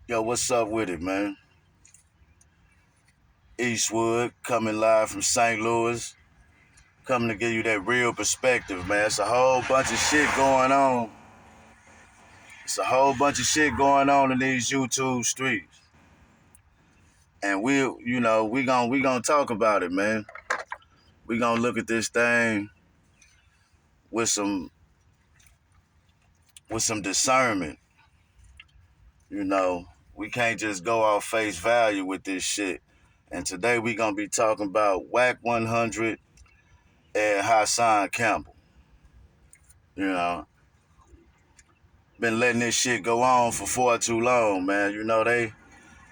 Yo, what's up with it, man? Eastwood coming live from St. Louis, coming to give you that real perspective, man. It's a whole bunch of shit going on. It's a whole bunch of shit going on in these YouTube streets, and we gonna talk about it, man. We gonna look at this thing with some discernment. You know, we can't just go off face value with this shit. And today we gonna be talking about Wack 100 and Hassan Campbell. You know, been letting this shit go on for far too long, man.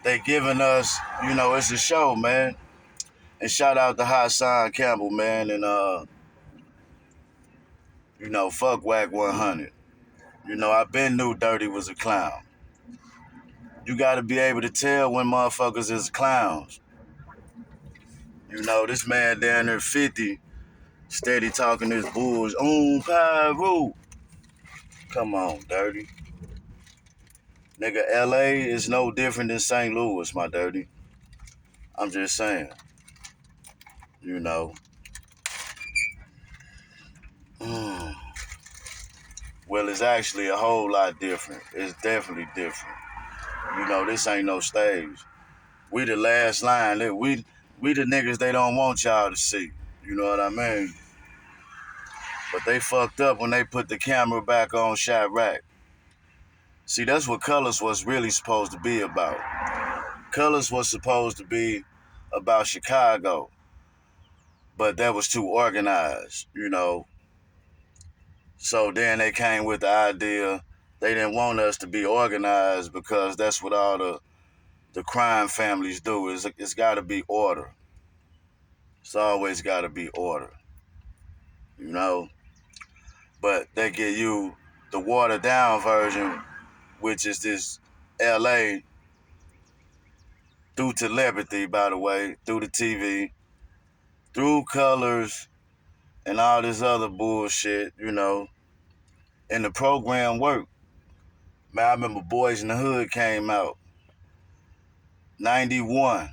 They giving us, it's a show, man. And shout out to Hassan Campbell, man, and fuck Wack 100. I been knew Dirty was a clown. You gotta be able to tell when motherfuckers is clowns. This man down there 50, steady talking this bulls on Pyro. Come on, Dirty. Nigga, LA is no different than St. Louis, my Dirty. I'm just saying, you know. Mm. Well, it's actually a whole lot different. It's definitely different. This ain't no stage. We the last line. We the niggas they don't want y'all to see. You know what I mean? But they fucked up when they put the camera back on Chirac. See, that's what Colors was really supposed to be about. Colors was supposed to be about Chicago, but that was too organized. So then they came with the idea they didn't want us to be organized because that's what all the crime families do. It's got to be order. It's always got to be order, you know. But they give you the watered down version, which is this L.A. through telepathy, by the way, through the TV, through Colors, and all this other bullshit. And the program worked. Man, I remember Boys in the Hood came out 91.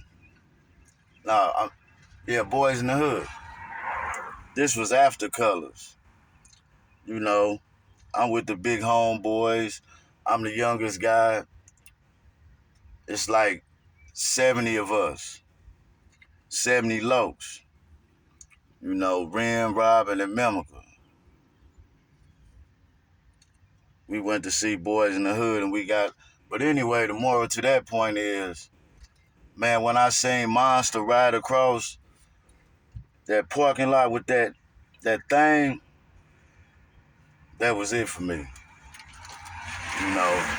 Yeah, Boys in the Hood. This was after Colors. You know, I'm with the big homeboys. I'm the youngest guy. It's like 70 of us, 70 lokes. Ren, Robin, and Mimica. We went to see Boys in the Hood and we got. But anyway, the moral to that point is, man, when I seen Monster ride across that parking lot with that thing, that was it for me. I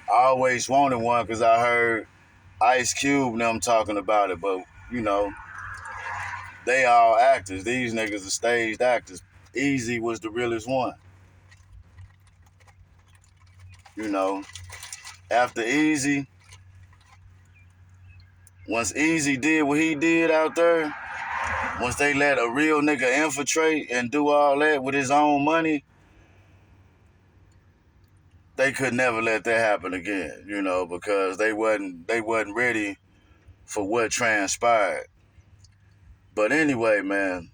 always wanted one because I heard Ice Cube and them talking about it, but you know, they all actors. These niggas are staged actors. Easy was the realest one. You know, after Easy, once Easy did what he did out there, once they let a real nigga infiltrate and do all that with his own money, they could never let that happen again, because they wasn't ready for what transpired. But anyway, man,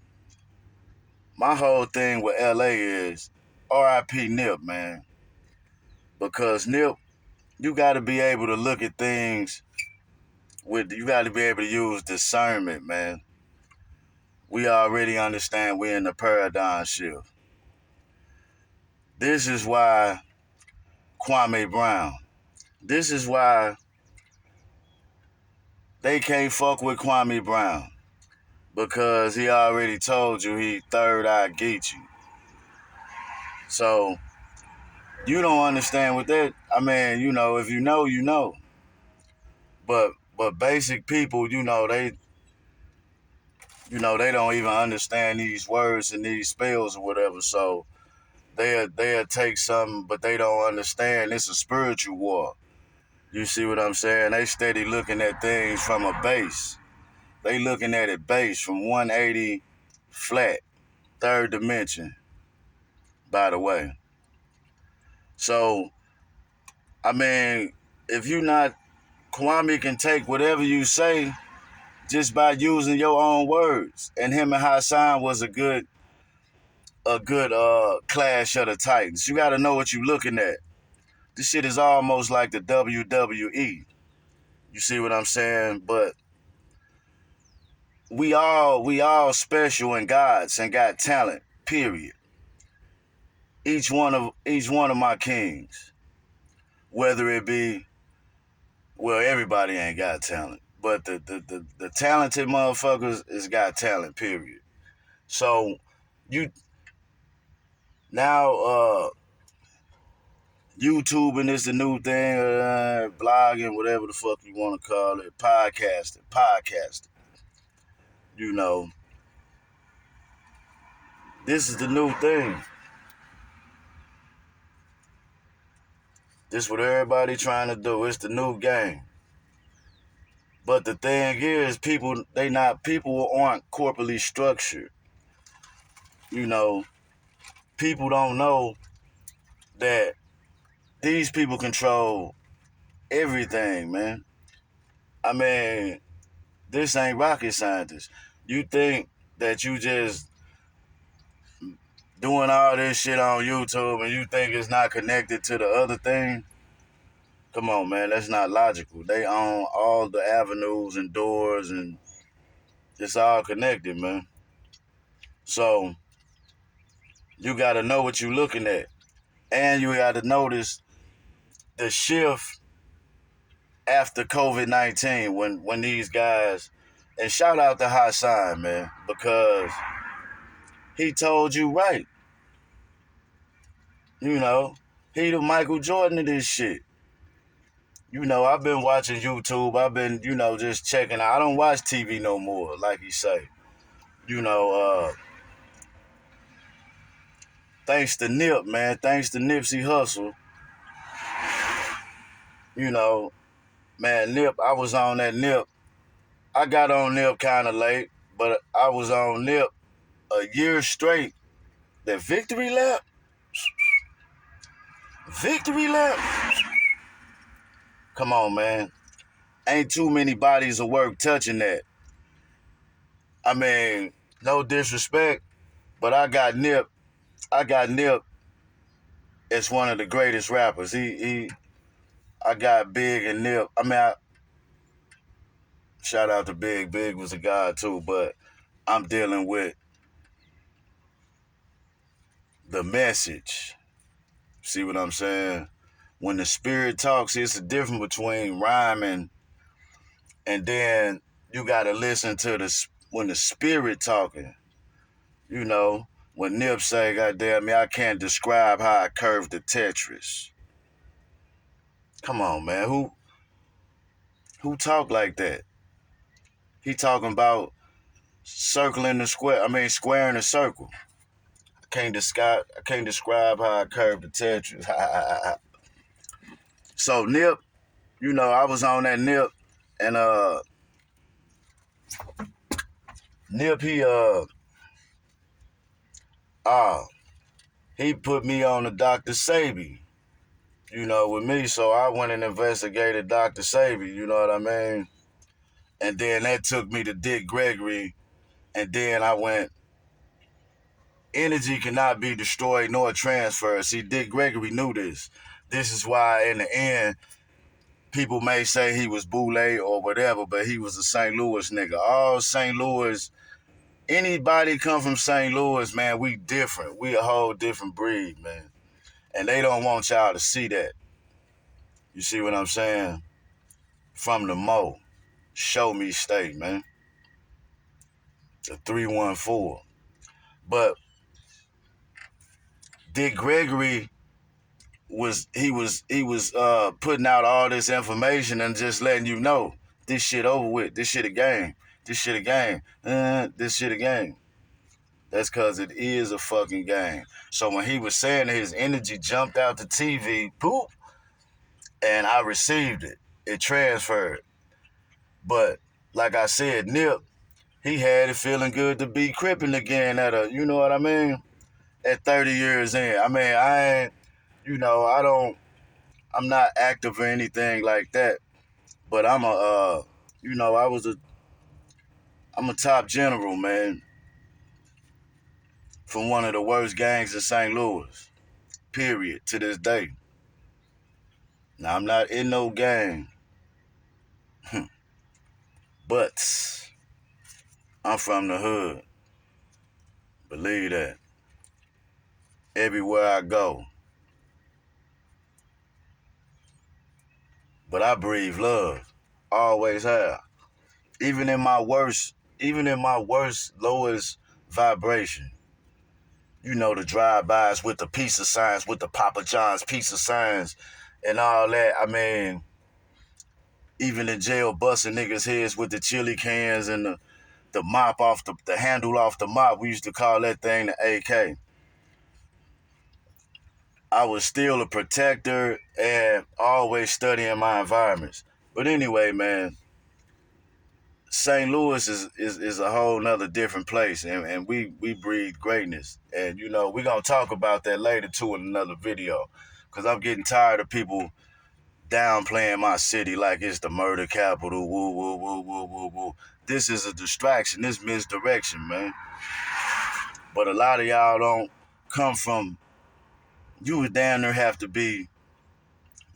my whole thing with LA is RIP Nip, man. Because Nip, you gotta be able to look at things you gotta be able to use discernment, man. We already understand we're in the paradigm shift. This is why Kwame Brown. This is why they can't fuck with Kwame Brown. Because he already told you he third eye get you. So you don't understand what that. I mean, if you know, you know. But basic people, they don't even understand these words and these spells or whatever. So they'll take something, but they don't understand. It's a spiritual war. You see what I'm saying? They steady looking at things from a base. They looking at it base from 180 flat, third dimension, by the way. So, I mean, if you not, Kwame can take whatever you say just by using your own words. And him and Hassan was a good clash of the Titans. You got to know what you're looking at. This shit is almost like the WWE. You see what I'm saying? But we all special and gods and got talent. Period. Each one of my kings, whether it be, well, everybody ain't got talent, but the talented motherfuckers is got talent. Period. So you now YouTubing is the new thing, blogging, whatever the fuck you want to call it, podcasting. You know, this is the new thing. This is what everybody trying to do. It's the new game. But the thing is, people aren't corporately structured. You know, people don't know that these people control everything, man. I mean, this ain't rocket scientists. You think that you just doing all this shit on YouTube and you think it's not connected to the other thing? Come on, man, that's not logical. They own all the avenues and doors and it's all connected, man. So you got to know what you're looking at. And you got to notice the shift after COVID-19 when these guys, and shout out to Hassan, man, because he told you right. You know, he the Michael Jordan of this shit. You know, I've been watching YouTube. I've been, just checking out. I don't watch TV no more, like he say. You know, thanks to Nip, man. Thanks to Nipsey Hussle. You know, man, Nip, I was on that Nip. I got on Nip kind of late, but I was on Nip a year straight. That victory lap? Victory lap? Come on, man. Ain't too many bodies of work touching that. I mean, no disrespect, but I got Nip as one of the greatest rappers. I got Big and Nip. I mean, shout out to Big. Big was a god too, but I'm dealing with the message. See what I'm saying? When the spirit talks, it's a difference between rhyming and then you got to listen to when the spirit talking. You know, when Nip say, "Goddamn me, I can't describe how I curved the Tetris." Come on, man. Who talk like that? He talking about circling the square. I mean, squaring the circle. I can't describe how I curved the Tetris. So Nip, I was on that Nip, and Nip uh he put me on the Dr. Sabi, with me. So I went and investigated Dr. Sabi, you know what I mean? And then that took me to Dick Gregory, and then I went, energy cannot be destroyed nor transferred. See, Dick Gregory knew this. This is why in the end, people may say he was Boule or whatever, but he was a St. Louis nigga. All St. Louis, anybody come from St. Louis, man, we different. We a whole different breed, man. And they don't want y'all to see that. You see what I'm saying? From the Mo, show me state, man. The 314. But Dick Gregory was putting out all this information and just letting you know this shit over with. This shit a game. This shit a game. This shit a game. That's because it is a fucking game. So when he was saying his energy jumped out the TV, poop, and I received it. It transferred. But like I said, Nip, he had it feeling good to be crippin' again you know what I mean? At 30 years in. I mean, I ain't, I don't, I'm not active or anything like that, but you know, I'm a top general, man, from one of the worst gangs in St. Louis. Period. To this day. Now I'm not in no gang, but I'm from the hood. Believe that. Everywhere I go. But I breathe love. Always have. Even in my worst, lowest vibration. You know, the drive-bys with the peace of signs, with the Papa John's peace of signs and all that. I mean, even in jail busting niggas' heads with the chili cans and the mop off the handle off the mop. We used to call that thing the AK. I was still a protector and always studying my environments. But anyway, man, St. Louis is a whole nother different place, and we breed greatness. And you know, we're gonna talk about that later too in another video. Cause I'm getting tired of people downplaying my city like it's the murder capital. Woo woo woo woo woo woo. This is a distraction, this misdirection, man. But a lot of y'all don't come from, you would damn near have to be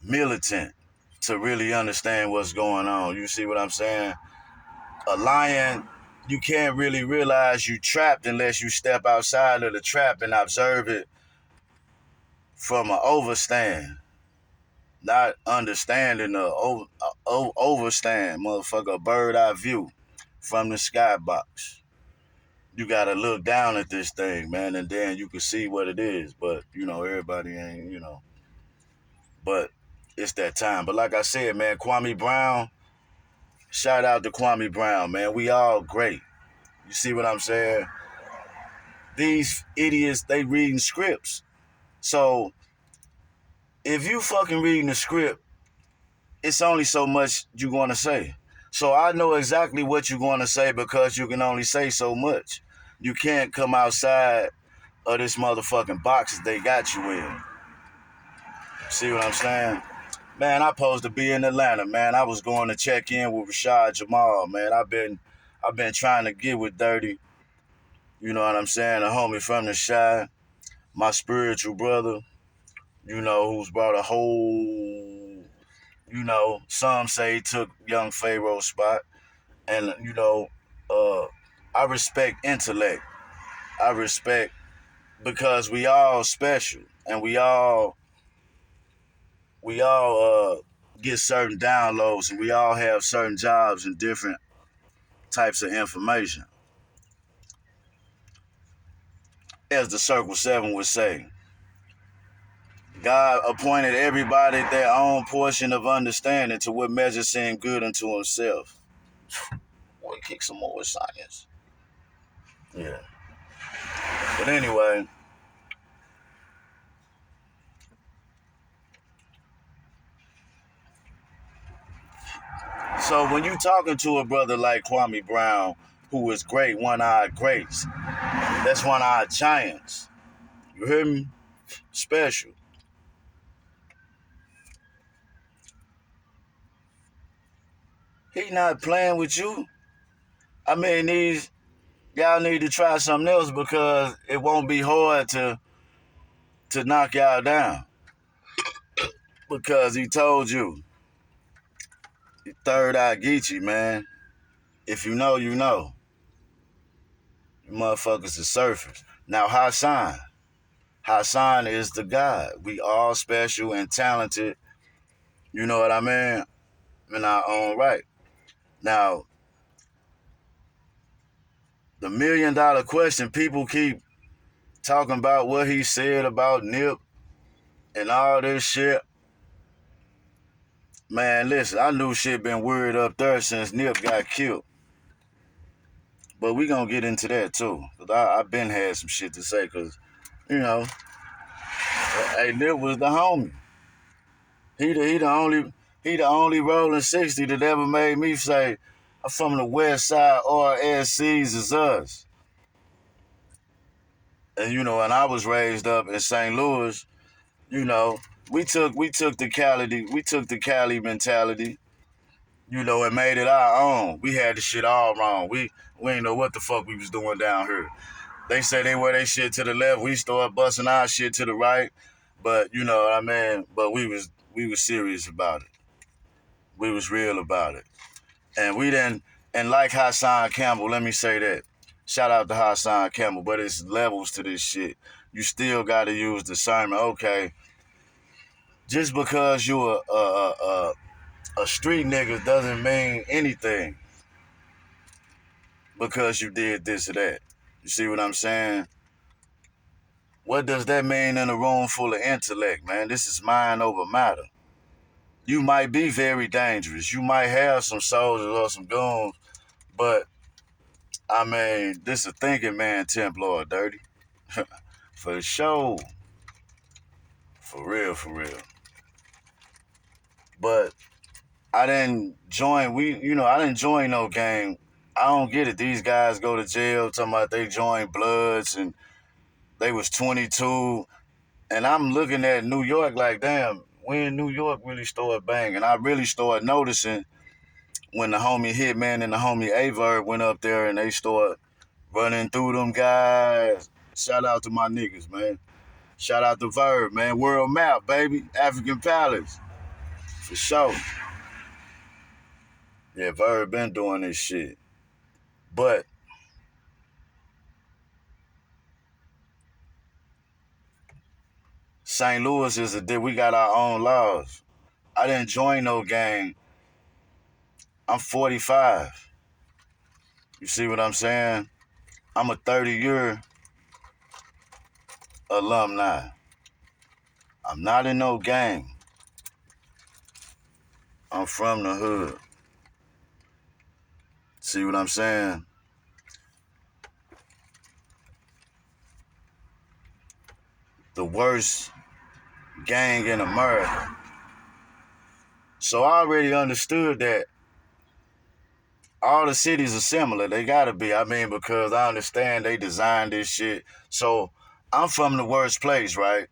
militant to really understand what's going on. You see what I'm saying? A lion, you can't really realize you trapped unless you step outside of the trap and observe it from an overstand. Not understanding the overstand, motherfucker, a bird eye view from the skybox. You gotta look down at this thing, man, and then you can see what it is. But, you know, everybody ain't, you know. But it's that time. But like I said, man, Kwame Brown, shout out to Kwame Brown, man. We all great. You see what I'm saying? These idiots, they reading scripts. So if you fucking reading the script, it's only so much you're going to say. So I know exactly what you're going to say because you can only say so much. You can't come outside of this motherfucking box that they got you in. See what I'm saying? Man, I'm supposed to be in Atlanta, man. I was going to check in with Rashad Jamal, man. I've been trying to get with Dirty. You know what I'm saying? A homie from the Shy, my spiritual brother, you know, who's brought a whole, you know, some say he took young Pharaoh's spot. And, you know, I respect intellect. I respect because we all special and we all get certain downloads and we all have certain jobs and different types of information. As the Circle 7 would say, God appointed everybody their own portion of understanding to what measure seemed good unto himself. Boy, kick some more science. Yeah. But anyway, so when you talking to a brother like Kwame Brown, who is great, one-eyed greats, that's one-eyed giants. You hear me? Special. He not playing with you. I mean, y'all need to try something else because it won't be hard to knock y'all down. Because he told you, third eye Geechee, man. If you know, you know. You motherfuckers are surfers. Now Hassan is the God. We all special and talented. You know what I mean? In our own right. Now, the $1 million question, people keep talking about what he said about Nip and all this shit. Man, listen, I knew shit been weird up there since Nip got killed. But we gonna get into that too. Cause I been had some shit to say cause, you know, hey, Nip was the homie. He the only rolling 60 that ever made me say, I'm from the west side, RSCs is us. And you know, and I was raised up in St. Louis, you know, we took the Cali mentality, and made it our own. We had the shit all wrong. We ain't know what the fuck we was doing down here. They say they wear their shit to the left. We start busting our shit to the right. But you know what I mean? But we was serious about it. We was real about it. And we didn't and like Hassan Campbell, let me say that. Shout out to Hassan Campbell, but it's levels to this shit. You still gotta use discernment. Okay, just because you a street nigga doesn't mean anything because you did this or that. You see what I'm saying? What does that mean in a room full of intellect, man? This is mind over matter. You might be very dangerous. You might have some soldiers or some goons, but I mean, this is a thinking man, Templar, dirty. For sure. For real, for real. But I didn't join no gang. I don't get it. These guys go to jail talking about they joined Bloods and they was 22. And I'm looking at New York like, damn, when New York really started banging. I really started noticing when the homie Hitman and the homie Averb went up there and they started running through them guys. Shout out to my niggas, man. Shout out to Verb, man. World map, baby. African Palace. For sure. Yeah, Verb been doing this shit. But St. Louis we got our own laws. I didn't join no gang. I'm 45. You see what I'm saying? I'm a 30-year alumni. I'm not in no gang. I'm from the hood. See what I'm saying? The worst gang in America. So I already understood that all the cities are similar. They gotta be. I mean, because I understand they designed this shit. So I'm from the worst place, right?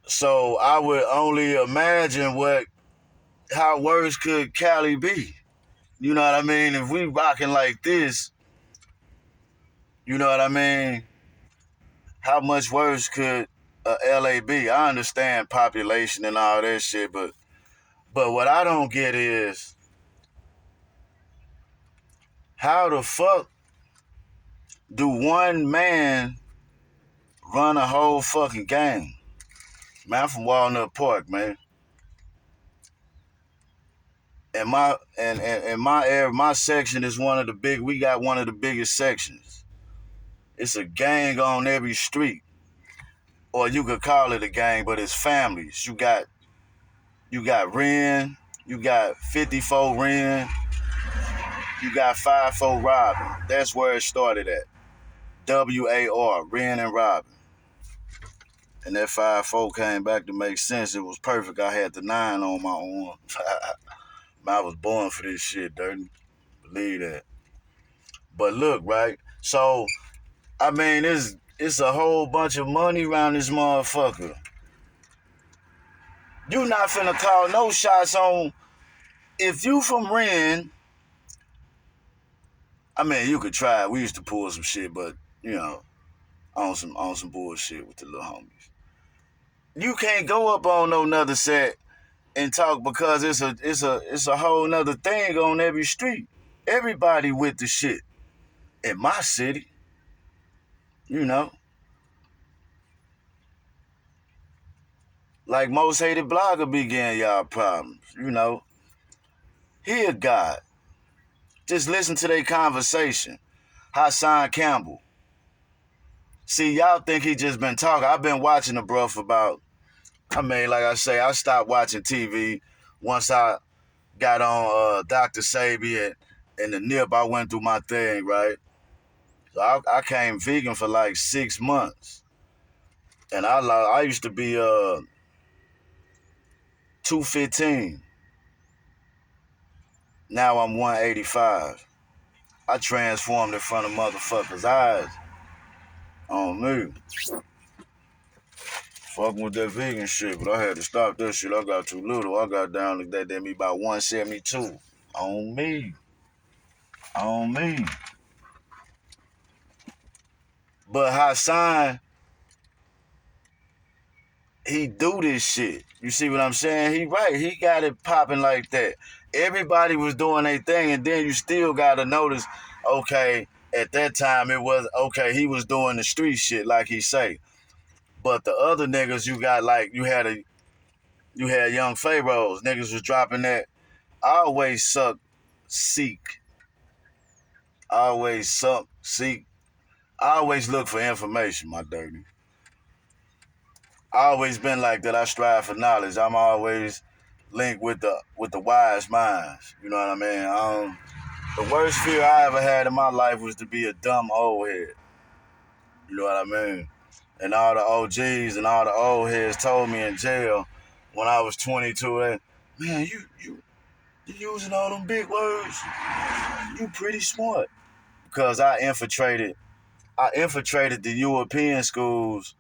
So I would only imagine how worse could Cali be. You know what I mean? If we rocking like this, you know what I mean? How much worse could LA be? I understand population and all that shit, but what I don't get is how the fuck do one man run a whole fucking gang? Man, I'm from Walnut Park, man. And my area, my section is we got one of the biggest sections. It's a gang on every street. Or you could call it a gang, but it's families. You got Ren, you got 54 Ren, you got 54 Robin. That's where it started at. WAR, Ren and Robin. And that 54 came back to make sense. It was perfect. I had the 9 on my arm. I was born for this shit, dirty. Believe that. But look, right? So, I mean, it's a whole bunch of money around this motherfucker. You not finna call no shots on. If you from Ren, I mean, you could try. We used to pull some shit, but on some bullshit with the little homies. You can't go up on no another set and talk because it's a whole nother thing on every street. Everybody with the shit in my city, you know. Like most hated blogger began y'all problems, you know. He a god. Just listen to their conversation. Hassan Campbell. See, y'all think he just been talking. I've been watching the bro for about, like I say, I stopped watching TV once I got on Dr. Sabi and the nip. I went through my thing, right? So I came vegan for like 6 months. And I used to be 215. Now I'm 185. I transformed in front of motherfuckers' eyes on me. fucking with that vegan shit, but I had to stop that shit. I got too little. I got down to that damn me about 172. On me. On me. But Hassan, he do this shit. You see what I'm saying? He right. He got it popping like that. Everybody was doing their thing, and then you still gotta notice, okay, at that time it was okay, he was doing the street shit like he say. But the other niggas you got like you had young pharaohs, niggas was dropping that. I always suck, seek. I always suck, seek. I always look for information, my dirty. I always been like that. I strive for knowledge. I'm always linked with the wise minds. You know what I mean? The worst fear I ever had in my life was to be a dumb old head. You know what I mean? And all the OGs and all the old heads told me in jail when I was 22 that, man, you using all them big words. You pretty smart. Because I infiltrated the European schools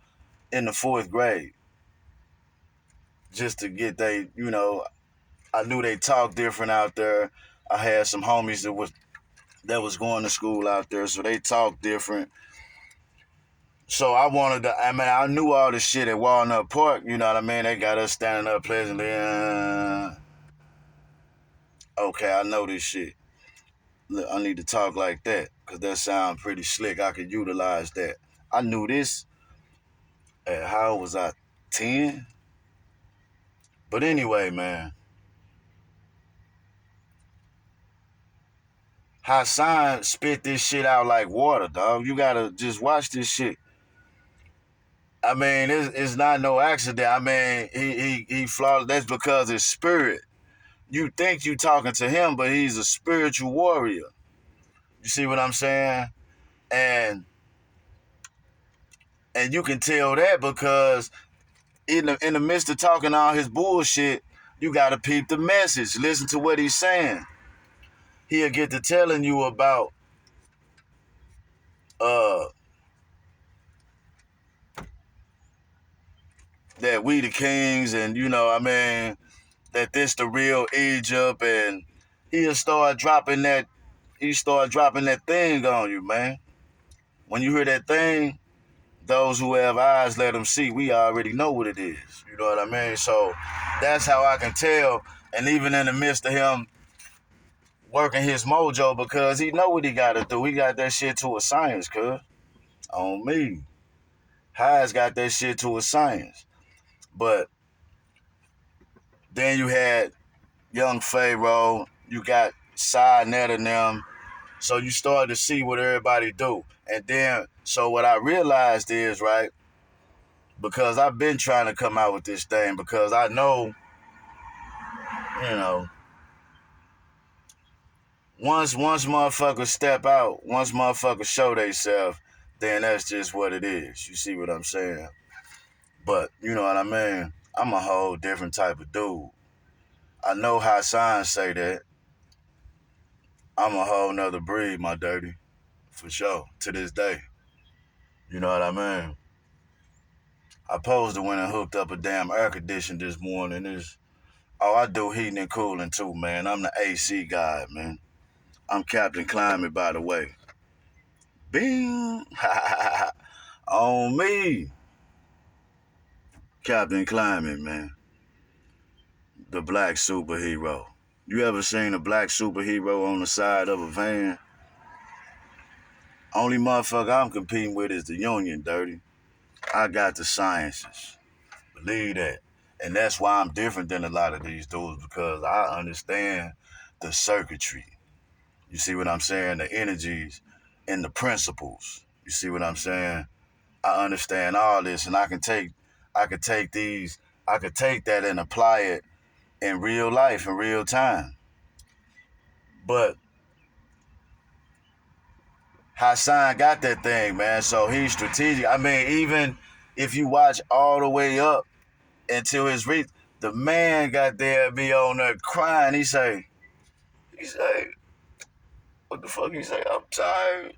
in the 4th grade just to get I knew they talked different out there. I had some homies that was going to school out there, so they talked different. So I knew all the shit at Walnut Park, you know what I mean? They got us standing up pleasantly. Okay, I know this shit. Look, I need to talk like that because that sounds pretty slick. I could utilize that. I knew this at how old was I? 10? But anyway, man, Hassan spit this shit out like water, dog. You gotta just watch this shit. I mean, it's not no accident. I mean, he flawless. That's because his spirit. You think you talking to him, but he's a spiritual warrior. You see what I'm saying? And you can tell that because in the midst of talking all his bullshit, you gotta peep the message. Listen to what he's saying. He'll get to telling you about uh that we the kings and that this the real Egypt, and he'll start dropping that thing on you, man. When you hear that thing, those who have eyes let them see. We already know what it is. You know what I mean? So that's how I can tell. And even in the midst of him working his mojo, because he know what he got to do. He got that shit to a science, cuz. On me. High's got that shit to a science. But then you had young Pharaoh. You got Side Net and them. So you start to see what everybody do. And then, so what I realized is, right, because I've been trying to come out with this thing because I know, you know, once motherfuckers step out, once motherfuckers show themselves, then that's just what it is. You see what I'm saying? But, you know what I mean? I'm a whole different type of dude. I know how signs say that. I'm a whole nother breed, my dirty. For sure. To this day. You know what I mean? I supposed to went and hooked up a damn air conditioner this morning. I do heating and cooling too, man. I'm the AC guy, man. I'm Captain Climate, by the way. Bing! On me. Captain Climate, man. The black superhero. You ever seen a black superhero on the side of a van? Only motherfucker I'm competing with is the Union, dirty. I got the sciences. Believe that. And that's why I'm different than a lot of these dudes, because I understand the circuitry. You see what I'm saying? The energies and the principles. You see what I'm saying? I understand all this, and I could take that and apply it in real life, in real time. But Hassan got that thing, man. So he's strategic. I mean, even if you watch all the way up until his reach, the man got there be on there crying. He say, what the fuck he say? I'm tired.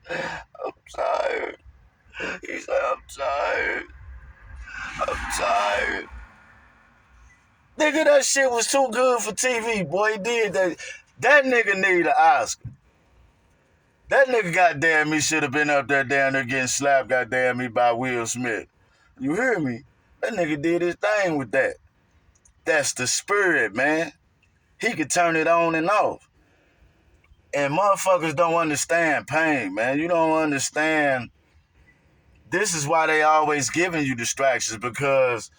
I'm tired. He say, I'm tired. I'm tired. Nigga, that shit was too good for TV, boy. He did that. That nigga need an Oscar. That nigga goddamn me should have been up there down there getting slapped goddamn me by Will Smith. You hear me? That nigga did his thing with that. That's the spirit, man. He could turn it on and off. And motherfuckers don't understand pain, man. You don't understand. This is why they always giving you distractions, because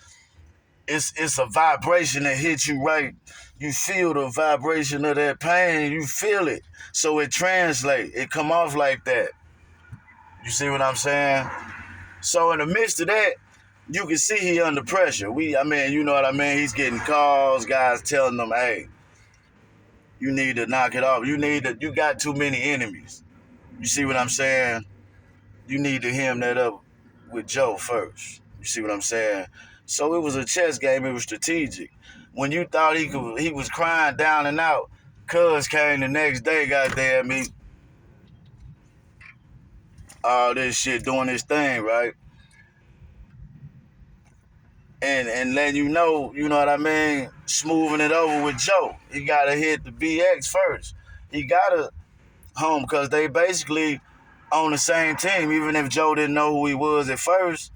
it's a vibration that hits you right. You feel the vibration of that pain. You feel it. So it translates. It come off like that. You see what I'm saying? So in the midst of that, you can see he under pressure. You know what I mean? He's getting calls, guys telling him, hey, you need to knock it off. You got too many enemies. You see what I'm saying? You need to hem that up with Joe first. You see what I'm saying? So it was a chess game. It was strategic. When you thought he was crying down and out, Cuz came the next day, goddamn me, all this shit doing his thing, right? And letting you know what I mean, smoothing it over with Joe. He gotta hit the BX first. He gotta home because they basically on the same team. Even if Joe didn't know who he was at first,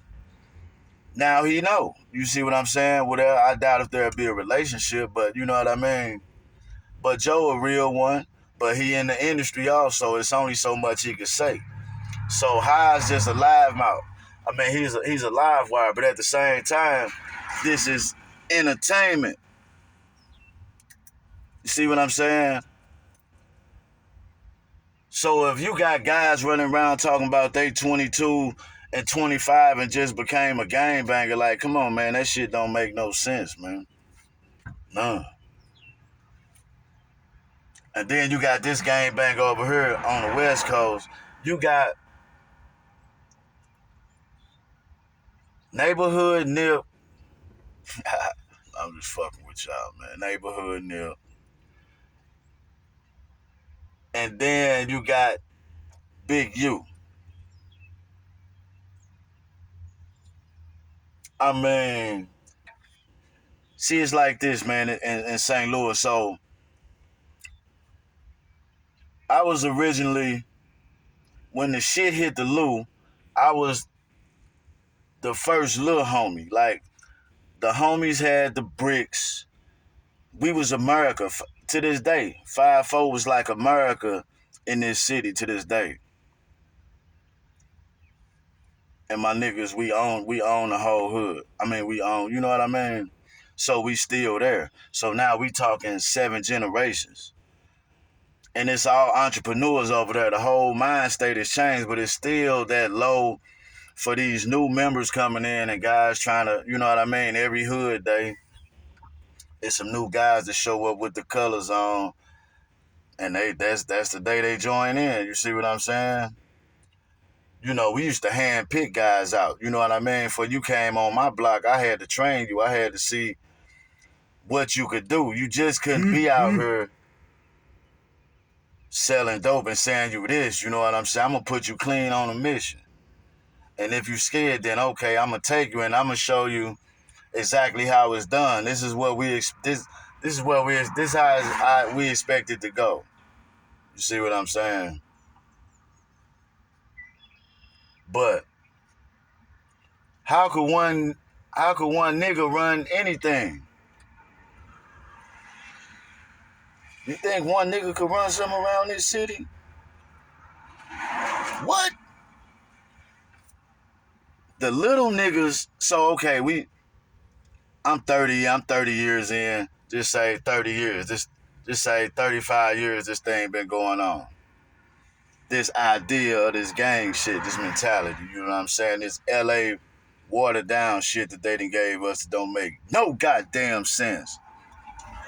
now he know. You see what I'm saying? Well, I doubt if there'll be a relationship, but you know what I mean? But Joe a real one, but he in the industry also. It's only so much he can say. So High's just a live mouth. I mean, he's a live wire, but at the same time, this is entertainment. You see what I'm saying? So if you got guys running around talking about they 22 and 25 and just became a gangbanger, like, come on, man, that shit don't make no sense, man. None. And then you got this gangbanger over here on the West Coast. You got Neighborhood Nip. I'm just fucking with y'all, man. Neighborhood Nip. And then you got Big U. I mean, see, it's like this, man, in St. Louis. So I was originally, when the shit hit the Lou, I was the first little homie. Like, the homies had the bricks. We was America to this day. 5-4 was like America in this city to this day. And my niggas, we own the whole hood. I mean, we own, you know what I mean? So we still there. So now we talking 7 generations. And it's all entrepreneurs over there. The whole mind state has changed, but it's still that low for these new members coming in and guys trying to, you know what I mean? Every hood day, it's some new guys that show up with the colors on, and that's the day they join in. You see what I'm saying? You know, we used to hand pick guys out. You know what I mean? For you came on my block, I had to train you. I had to see what you could do. You just couldn't be out here selling dope and saying you this. You know what I'm saying? I'm gonna put you clean on a mission. And if you scared, then okay, I'm gonna take you and I'm gonna show you exactly how it's done. This is what we expect it to go. You see what I'm saying? But how could one nigga run anything? You think one nigga could run something around this city? What? The little niggas, so okay, I'm 30 years in. Just say 30 years. Just say 35 years this thing been going on. This idea of this gang shit, this mentality, you know what I'm saying? This LA watered down shit that they done gave us that don't make no goddamn sense.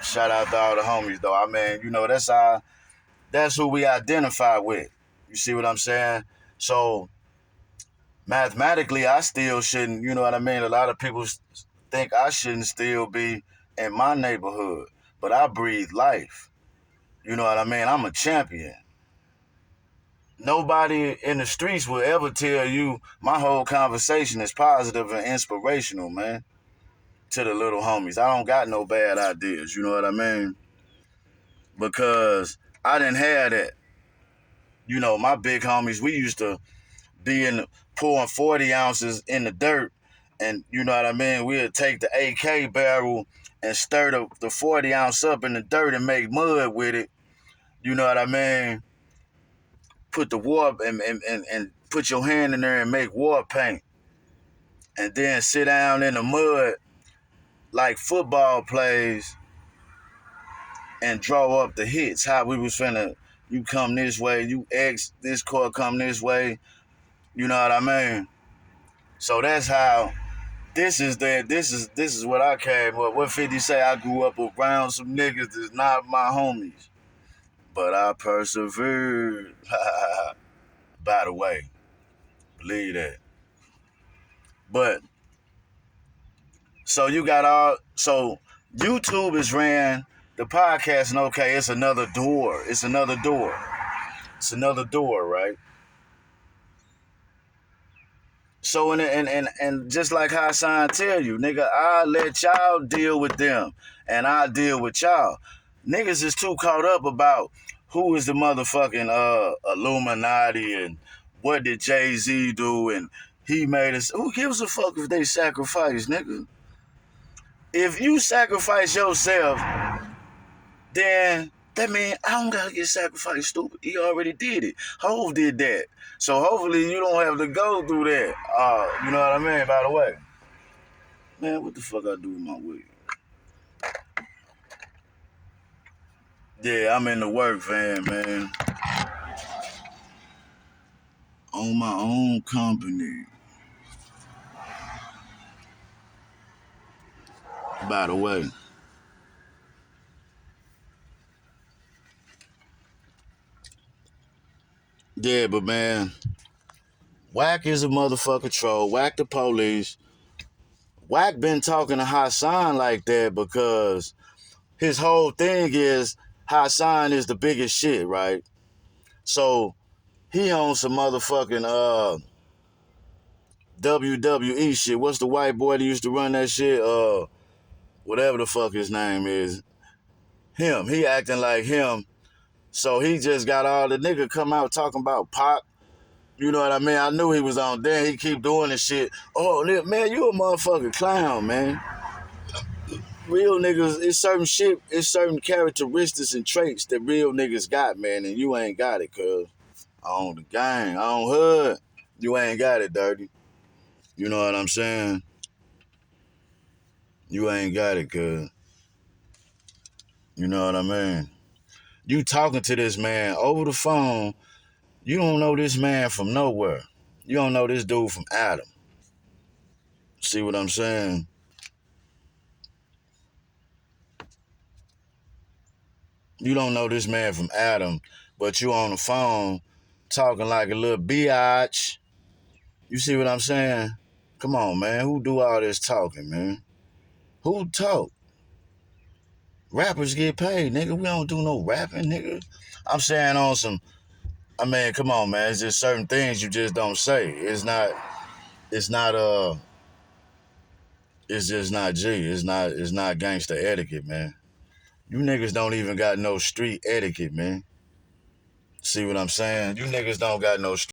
Shout out to all the homies though. I mean, you know, that's who we identify with. You see what I'm saying? So mathematically, I still shouldn't, you know what I mean? A lot of people think I shouldn't still be in my neighborhood, but I breathe life. You know what I mean? I'm a champion. Nobody in the streets will ever tell you my whole conversation is positive and inspirational, man. To the little homies, I don't got no bad ideas. You know what I mean? Because I didn't have that. You know, my big homies, we used to be in pouring 40 ounces in the dirt, and you know what I mean. We'd take the AK barrel and stir the 40 ounce up in the dirt and make mud with it. You know what I mean? Put the war and put your hand in there and make war paint, and then sit down in the mud like football plays and draw up the hits. How we was finna, you come this way, you X, this court come this way. You know what I mean? So that's how. This is what I came up. What 50 say? I grew up around some niggas that's not my homies, but I persevered. By the way, believe that. But so you got all. So YouTube is ran the podcast, and okay, it's another door. It's another door. It's another door, right? So and just like Hassan tell you, nigga, I let y'all deal with them, and I deal with y'all. Niggas is too caught up about who is the motherfucking Illuminati and what did Jay-Z do and he made us. Who gives a fuck if they sacrifice, nigga? If you sacrifice yourself, then that means I don't gotta get sacrificed, stupid. He already did it. Hov did that. So hopefully you don't have to go through that. You know what I mean? By the way. Man, what the fuck I do with my wig? Yeah, I'm in the work van, man. On my own company. By the way. Yeah, but man, Wack is a motherfucker troll. Wack the police. Wack been talking to Hassan like that because his whole thing is Hassan is the biggest shit, right? So he owns some motherfucking WWE shit. What's the white boy that used to run that shit? Whatever the fuck his name is. Him. He acting like him. So he just got all the nigga come out talking about Pac. You know what I mean? I knew he was on there. He keep doing this shit. Oh, man, you a motherfucking clown, man. Real niggas, it's certain shit, it's certain characteristics and traits that real niggas got, man, and you ain't got it, cuz. On the gang, on hood, you ain't got it, dirty. You know what I'm saying? You ain't got it, cuz. You know what I mean? You talking to this man over the phone, you don't know this man from nowhere. You don't know this dude from Adam. See what I'm saying? You don't know this man from Adam, but you on the phone talking like a little biatch. You see what I'm saying? Come on, man. Who do all this talking, man? Who talk? Rappers get paid, nigga. We don't do no rapping, nigga. I'm saying on some, I mean, come on, man. It's just certain things you just don't say. It's not, it's just not G. It's not gangster etiquette, man. You niggas don't even got no street etiquette, man. See what I'm saying? You niggas don't got no street